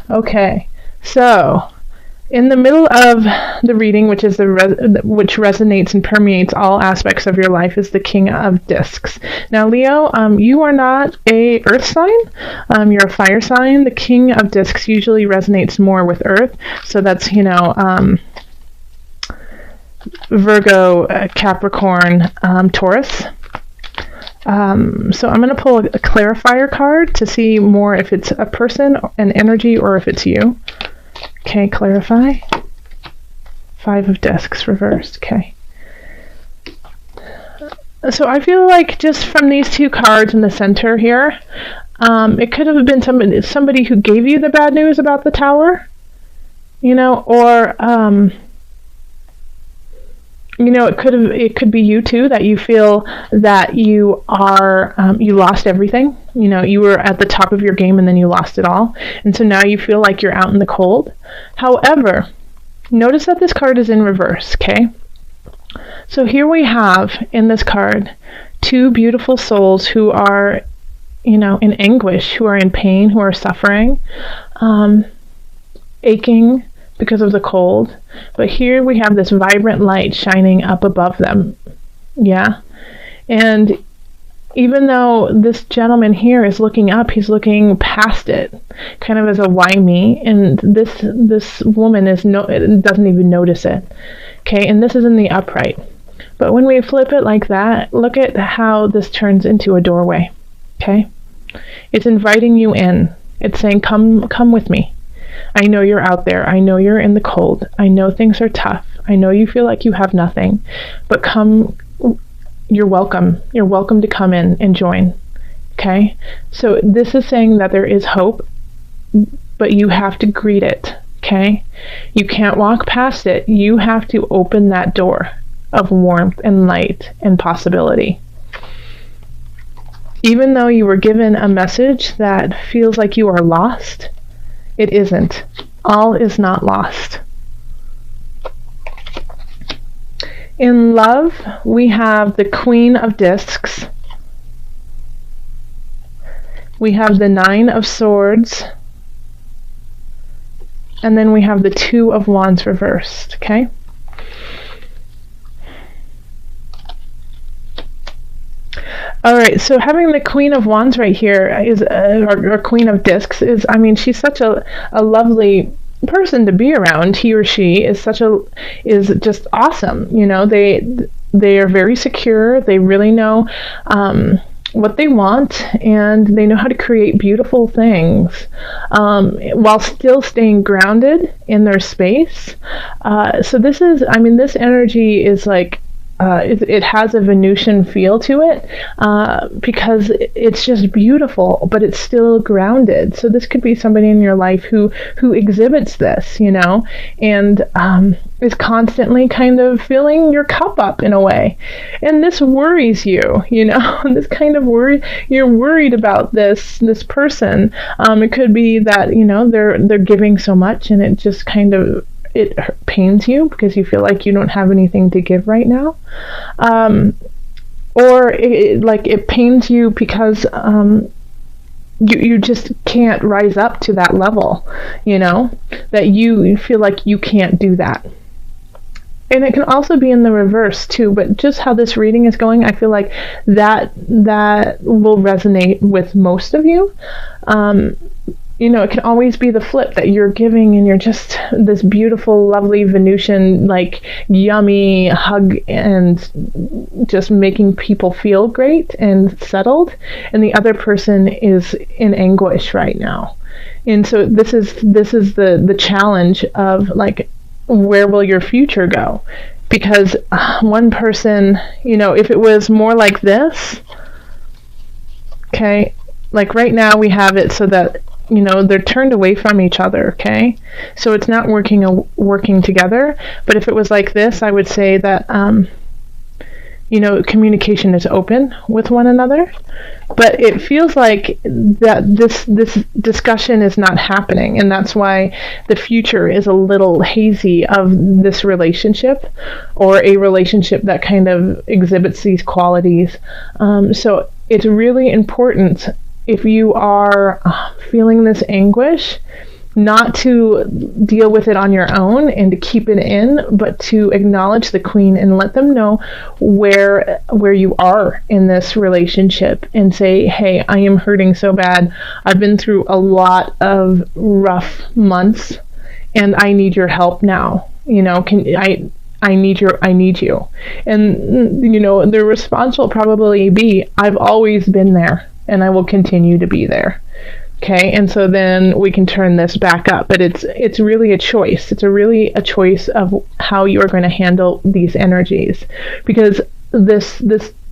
Okay, so in the middle of the reading, which is which resonates and permeates all aspects of your life, is the King of Discs. Now, Leo, you are not a Earth sign. You're a fire sign. The King of Discs usually resonates more with Earth, so that's Virgo, Capricorn, Taurus. So I'm going to pull a clarifier card to see more if it's a person, an energy, or if it's you. Okay, clarify. 5 of Discs reversed. Okay. So I feel like just from these 2 cards in the center here, it could have been somebody who gave you the bad news about the tower, or it could be you too, that you feel that you are, you lost everything. You were at the top of your game and then you lost it all. And so now you feel like you're out in the cold. However, notice that this card is in reverse, okay? So here we have in this card 2 beautiful souls who are, in anguish, who are in pain, who are suffering, aching because of the cold. But here we have this vibrant light shining up above them. Yeah. And even though this gentleman here is looking up, he's looking past it, kind of as a why me. And this woman doesn't even notice it. Okay, and this is in the upright. But when we flip it like that, look at how this turns into a doorway. Okay? It's inviting you in. It's saying, come with me. I know you're out there. I know you're in the cold. I know things are tough. I know you feel like you have nothing. But come, you're welcome. You're welcome to come in and join. Okay? So this is saying that there is hope, but you have to greet it. Okay? You can't walk past it. You have to open that door of warmth and light and possibility. Even though you were given a message that feels like you are lost, it isn't. All is not lost. In love, we have the Queen of Discs. We have the 9 of Swords. And then we have the 2 of Wands reversed, okay? All right, so having the Queen of Wands right here is, or Queen of Discs is, she's such a lovely person to be around. He or she is just awesome. They are very secure. They really know what they want, and they know how to create beautiful things while still staying grounded in their space. So this energy is like, it has a Venusian feel to it because it's just beautiful, but it's still grounded. So this could be somebody in your life who exhibits this, and is constantly kind of filling your cup up in a way. And this worries you, this kind of worry. You're worried about this person. It could be that, they're giving so much and it just kind of, it pains you because you feel like you don't have anything to give right now. Or it pains you because you just can't rise up to that level, that you feel like you can't do that. And it can also be in the reverse too, but just how this reading is going, I feel like that will resonate with most of you. It can always be the flip, that you're giving and you're just this beautiful, lovely Venusian, yummy hug and just making people feel great and settled. And the other person is in anguish right now. And so this is the challenge of where will your future go? Because one person, if it was more like this, okay, right now we have it so that they're turned away from each other, okay? So it's not working together. But if it was like this, I would say that, communication is open with one another. But it feels like that this discussion is not happening, and that's why the future is a little hazy of this relationship, or a relationship that kind of exhibits these qualities. So it's really important, if you are feeling this anguish, not to deal with it on your own and to keep it in, but to acknowledge the queen and let them know where you are in this relationship and say, hey, I am hurting so bad. I've been through a lot of rough months and I need your help now. I need you. And, the response will probably be, I've always been there and I will continue to be there. Okay, and so then we can turn this back up, but it's really a choice. It's really a choice of how you are going to handle these energies, because this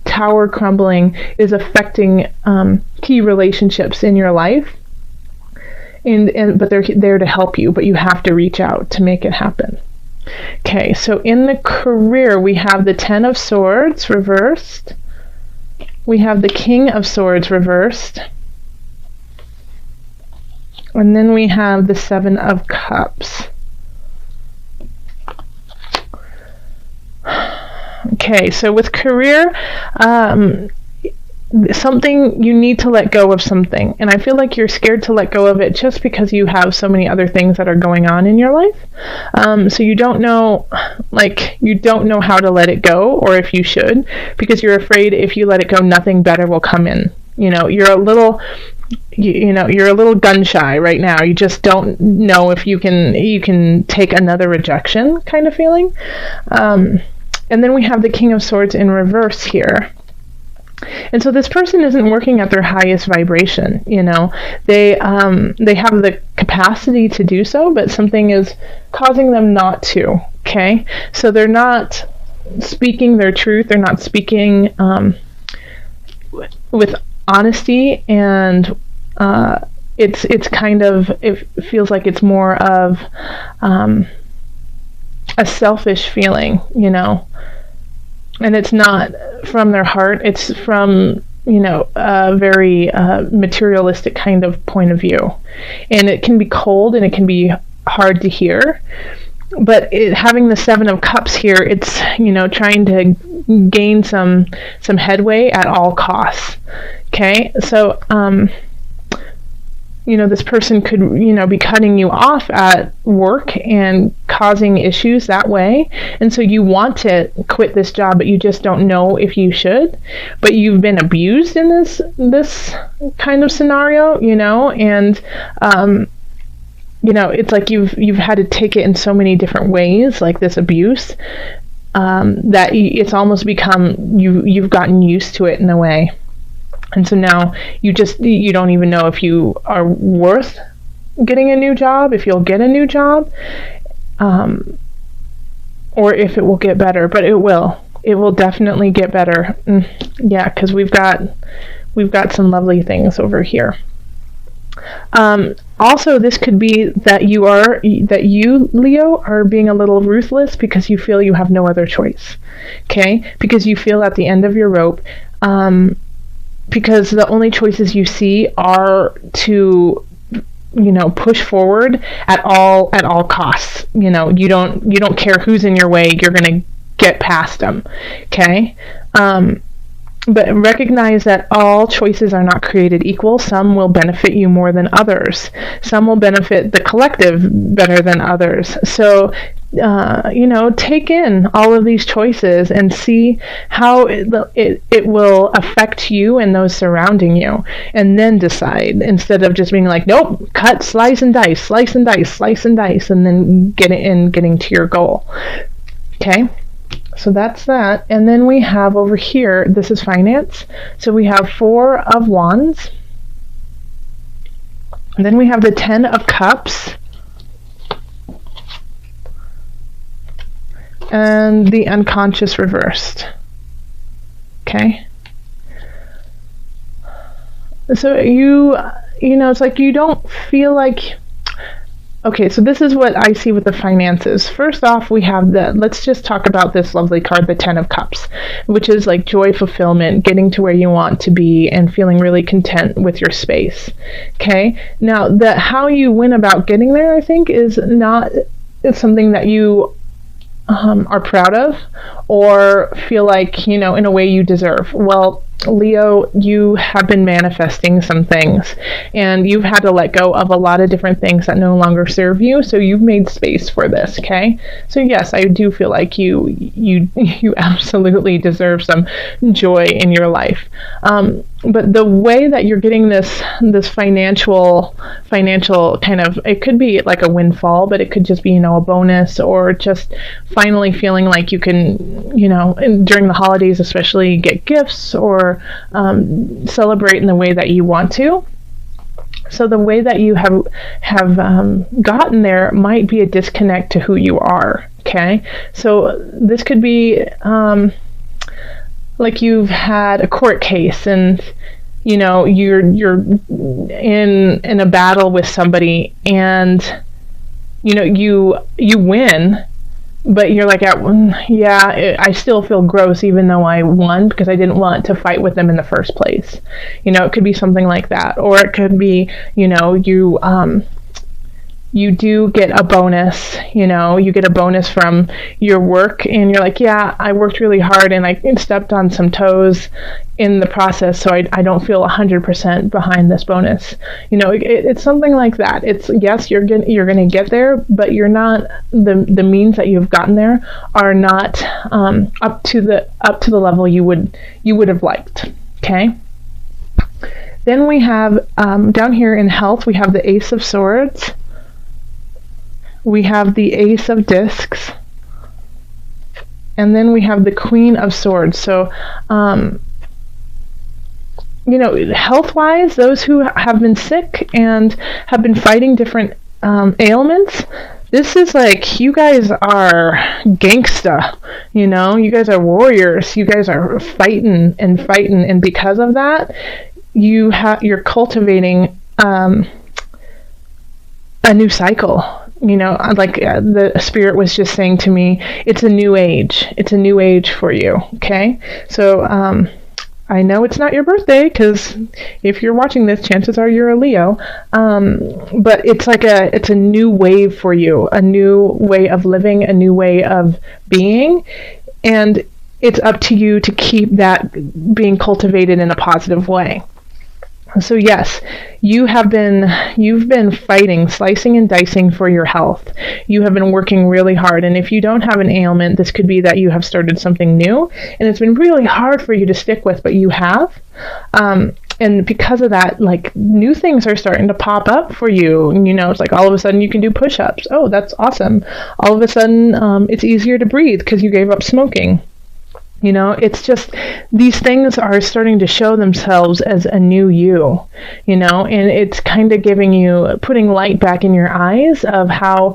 tower crumbling is affecting key relationships in your life, but they're there to help you, but you have to reach out to make it happen. Okay, so in the career we have the Ten of Swords reversed. We have the King of Swords reversed. And then we have the Seven of Cups. Okay, so with career, something, you need to let go of something. And I feel like you're scared to let go of it just because you have so many other things that are going on in your life. So you don't know how to let it go, or if you should, because you're afraid if you let it go, nothing better will come in. You're a little gun shy right now. You just don't know if you can take another rejection kind of feeling. And then we have the King of Swords in reverse here. And so this person isn't working at their highest vibration. They have the capacity to do so, but something is causing them not to. Okay, so they're not speaking their truth. They're not speaking with honesty, and it feels like it's more of a selfish feeling, and it's not from their heart. It's from a very materialistic kind of point of view, and it can be cold and it can be hard to hear. But having the Seven of Cups here, it's trying to gain some headway at all costs. Okay, so this person could be cutting you off at work and causing issues that way, and so you want to quit this job, but you just don't know if you should. But you've been abused in this kind of scenario, and it's like you've had to take it in so many different ways, like this abuse, that it's almost become you've gotten used to it in a way. And so now you don't even know if you are worth getting a new job, if you'll get a new job, or if it will get better. But it will definitely get better. Yeah, because we've got some lovely things over here. Also, this could be that you, Leo, are being a little ruthless because you feel you have no other choice. Okay, because you feel at the end of your rope. Because the only choices you see are to, push forward at all costs. You don't care who's in your way. You're going to get past them. Okay. But recognize that all choices are not created equal. Some will benefit you more than others. Some will benefit the collective better than others. So, take in all of these choices and see how it will affect you and those surrounding you. And then decide, instead of just being like, nope, cut, slice and dice, slice and dice, slice and dice, and then getting to your goal. Okay? So that's that. And then we have over here, this is finance. So we have Four of Wands. And then we have the Ten of Cups. And the Unconscious reversed. Okay. So it's like you don't feel like... Okay, so this is what I see with the finances. First off, we have let's just talk about this lovely card, the Ten of Cups, which is like joy, fulfillment, getting to where you want to be and feeling really content with your space. Okay, now how you went about getting there, I think, is not something that you are proud of or feel like, in a way you deserve. Well, Leo, you have been manifesting some things, and you've had to let go of a lot of different things that no longer serve you. So you've made space for this, okay? So yes, I do feel like you absolutely deserve some joy in your life. But the way that you're getting this financial kind of, it could be like a windfall, but it could just be, a bonus, or just finally feeling like you can, during the holidays especially, get gifts or celebrate in the way that you want to. So the way that you have gotten there might be a disconnect to who you are. Okay, so this could be like you've had a court case, and you're in a battle with somebody, and you win, but you're like, yeah, I still feel gross even though I won, because I didn't want to fight with them in the first place. It could be something like that, or it could be, you do get a bonus, you get a bonus from your work, and you're like, yeah, I worked really hard and I stepped on some toes in the process, so I don't feel 100% behind this bonus. It's something like that. It's, yes, you're gonna get there, but you're not, the means that you've gotten there are not up to the level you would have liked. Okay. Then we have down here in health, we have the Ace of Swords. We have the Ace of Discs, and then we have the Queen of Swords. So, health-wise, those who have been sick and have been fighting different ailments, this is like, you guys are gangsta, you guys are warriors, you guys are fighting, and because of that, you're cultivating a new cycle. Like the spirit was just saying to me, it's a new age. It's a new age for you. Okay. So, I know it's not your birthday, because if you're watching this, chances are you're a Leo. But it's like it's a new wave for you, a new way of living, a new way of being. And it's up to you to keep that being cultivated in a positive way. So yes, you've been fighting, slicing and dicing for your health. You have been working really hard. And if you don't have an ailment, this could be that you have started something new, and it's been really hard for you to stick with, but you have. And because of that, like, new things are starting to pop up for you. It's like all of a sudden you can do push-ups. Oh, that's awesome. All of a sudden, it's easier to breathe because you gave up smoking. It's just, these things are starting to show themselves as a new you, and it's kind of putting light back in your eyes of how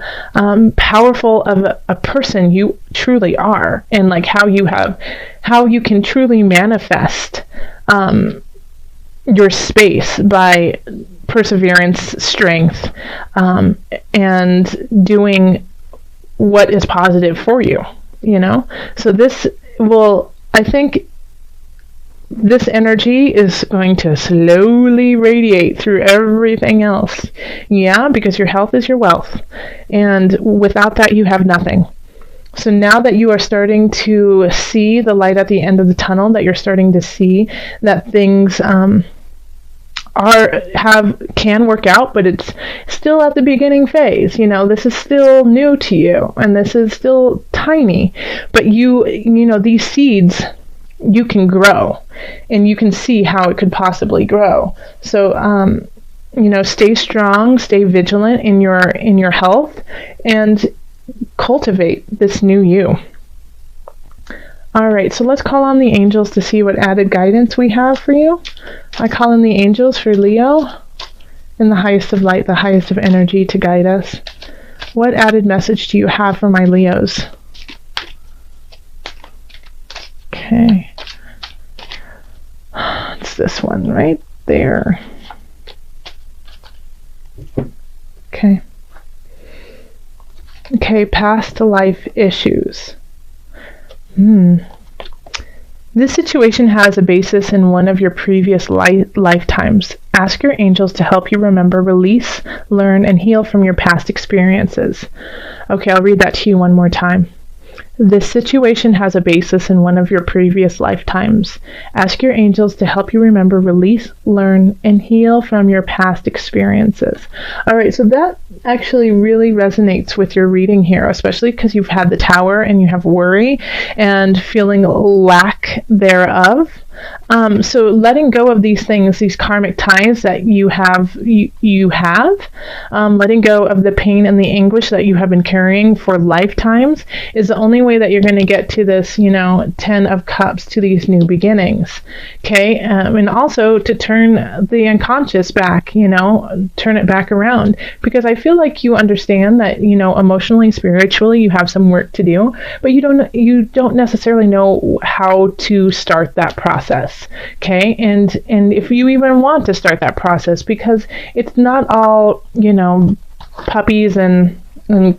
powerful of a person you truly are, and like how you can truly manifest your space by perseverance, strength, and doing what is positive for you, So I think this energy is going to slowly radiate through everything else. Yeah, because your health is your wealth. And without that, you have nothing. So now that you are starting to see the light at the end of the tunnel, that you're starting to see that things can work out, but it's still at the beginning phase. This is still new to you, and this is still tiny, but these seeds you can grow, and you can see how it could possibly grow. So stay strong, stay vigilant in your health, and cultivate this new you. All right, so let's call on the angels to see what added guidance we have for you. I call in the angels for Leo in the highest of light, the highest of energy, to guide us. What added message do you have for my Leos? Okay. It's this one right there. Okay. Okay, past life issues. This situation has a basis in one of your previous lifetimes. Ask your angels to help you remember, release, learn, and heal from your past experiences. Okay, I'll read that to you one more time. This situation has a basis in one of your previous lifetimes. Ask your angels to help you remember, release, learn, and heal from your past experiences. All right, so that actually really resonates with your reading here, especially because you've had the Tower and you have worry and feeling lack thereof. So letting go of these things, these karmic ties that you have, letting go of the pain and the anguish that you have been carrying for lifetimes is the only way that you're going to get to this, 10 of Cups, to these new beginnings. Okay. And also to turn the unconscious back, turn it back around, because I feel like you understand that, emotionally, spiritually, you have some work to do, but you don't necessarily know how to start that process. Okay, and if you even want to start that process, because it's not all puppies and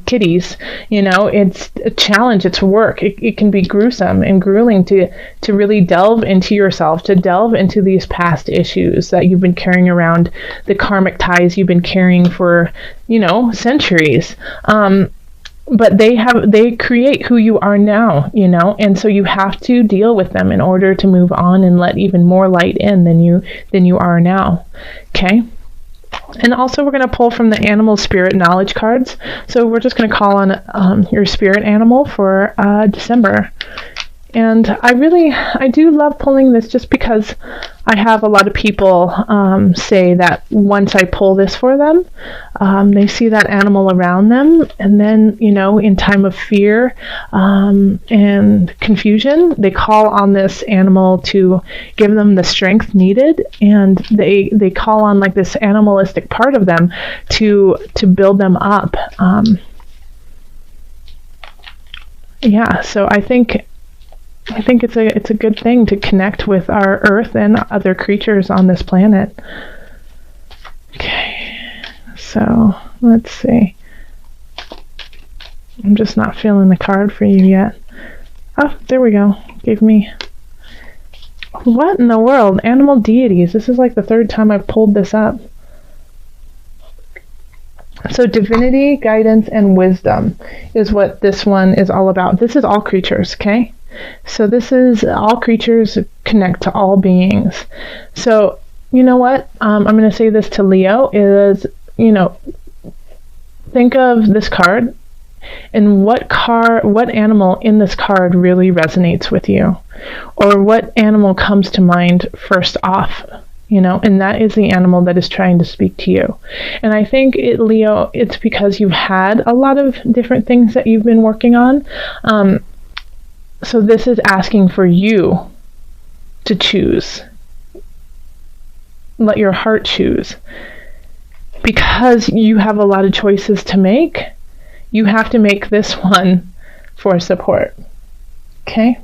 kitties, it's a challenge, it's work. It can be gruesome and grueling to really delve into yourself, to delve into these past issues that you've been carrying around, the karmic ties you've been carrying for centuries. But they create who you are now, and so you have to deal with them in order to move on and let even more light in than you are now. Okay. And also we're going to pull from the animal spirit knowledge cards. So we're just going to call on your spirit animal for December. And I do love pulling this, just because I have a lot of people say that once I pull this for them, they see that animal around them, and then, in time of fear and confusion, they call on this animal to give them the strength needed, and they call on like this animalistic part of them to build them up. So I think it's a good thing to connect with our earth and other creatures on this planet. Okay, so let's see. I'm just not feeling the card for you yet. Oh, there we go. Gave me... What in the world? Animal deities. This is like the third time I've pulled this up. So divinity, guidance, and wisdom is what this one is all about. This is all creatures, okay? So this is all creatures connect to all beings. So you know what? I'm going to say this to Leo is, think of this card and what animal in this card really resonates with you, or what animal comes to mind first off, and that is the animal that is trying to speak to you. And I think Leo, it's because you've had a lot of different things that you've been working on. So this is asking for you to choose. Let your heart choose. Because you have a lot of choices to make, you have to make this one for support. Okay?